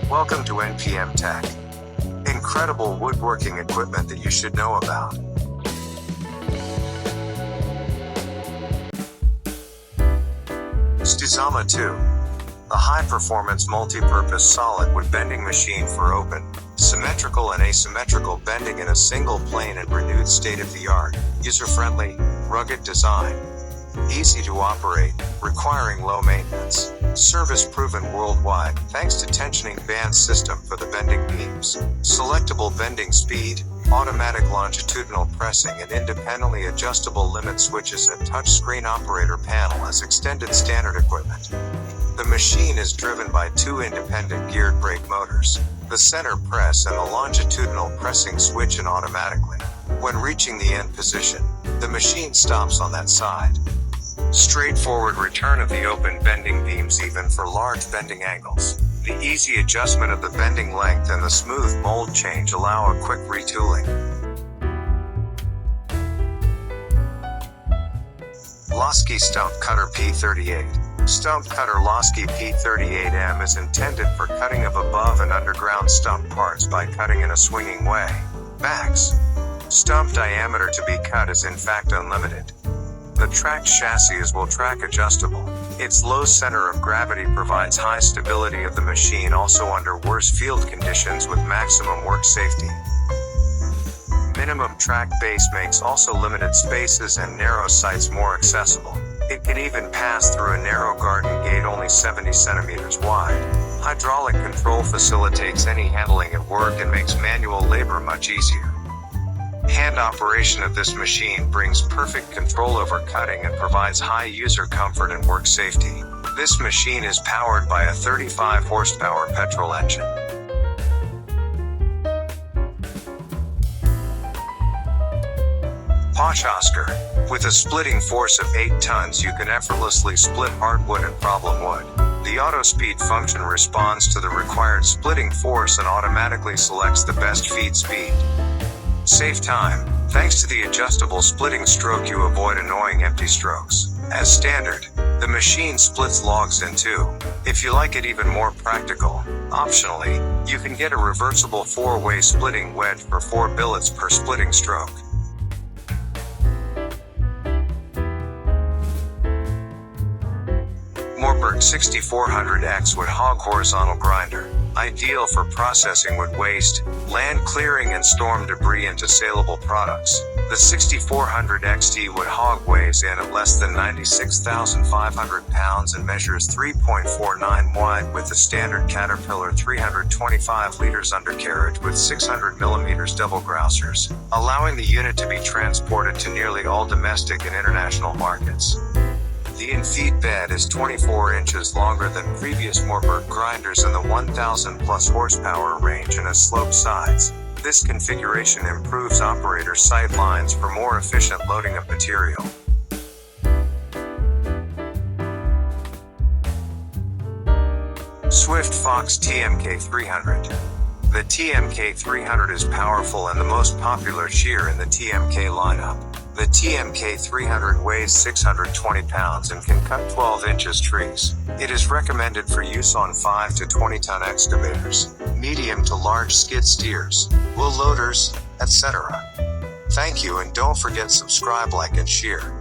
Welcome to NPM Tech. Incredible woodworking equipment that you should know about. Stuzama 2. The high-performance multi-purpose solid wood bending machine for open, symmetrical and asymmetrical bending in a single plane and renewed state-of-the-art, user-friendly, rugged design. Easy to operate, requiring low maintenance. Service proven worldwide thanks to tensioning band system for the bending beams. Selectable bending speed, automatic longitudinal pressing and independently adjustable limit switches and touchscreen operator panel as extended standard equipment. The machine is driven by two independent geared brake motors, the center press and the longitudinal pressing switch in automatically. When reaching the end position, the machine stops on that side. Straightforward return of the open bending beams even for large bending angles. The easy adjustment of the bending length and the smooth mold change allow a quick retooling. Losky Stump Cutter P38. Stump Cutter Losky P38M is intended for cutting of above and underground stump parts by cutting in a swinging way. Max stump diameter to be cut is in fact unlimited. The tracked chassis is track adjustable. Its low center of gravity provides high stability of the machine also under worse field conditions with maximum work safety. Minimum track base makes also limited spaces and narrow sites more accessible. It can even pass through a narrow garden gate only 70 centimeters wide. Hydraulic control facilitates any handling at work and makes manual labor much easier. Hand operation of this machine brings perfect control over cutting and provides high user comfort and work safety. This machine is powered by a 35 horsepower petrol engine. Posh Oscar. With a splitting force of 8 tons you can effortlessly split hardwood and problem wood. The auto speed function responds to the required splitting force and automatically selects the best feed speed. Save time. Thanks to the adjustable splitting stroke you avoid annoying empty strokes. As standard, the machine splits logs in two. If you like it even more practical, optionally, you can get a reversible 4-way splitting wedge for 4 billets per splitting stroke. Morberg 6400X Wood Hog Horizontal Grinder. Ideal for processing wood waste, land clearing and storm debris into saleable products. The 6400 XT Wood Hog weighs in at less than 96,500 pounds and measures 3.49 wide with the standard Caterpillar 325 liters undercarriage with 600 mm double grousers, allowing the unit to be transported to nearly all domestic and international markets. The in-feed bed is 24 inches longer than previous Morberg grinders in the 1,000 plus horsepower range and has sloped sides. This configuration improves operator sight lines for more efficient loading of material. Swift Fox TMK 300. The TMK 300 is powerful and the most popular shear in the TMK lineup. The TMK 300 weighs 620 pounds and can cut 12 inches trees. It is recommended for use on 5 to 20 ton excavators, medium to large skid steers, wheel loaders, etc. Thank you and don't forget subscribe, like and share.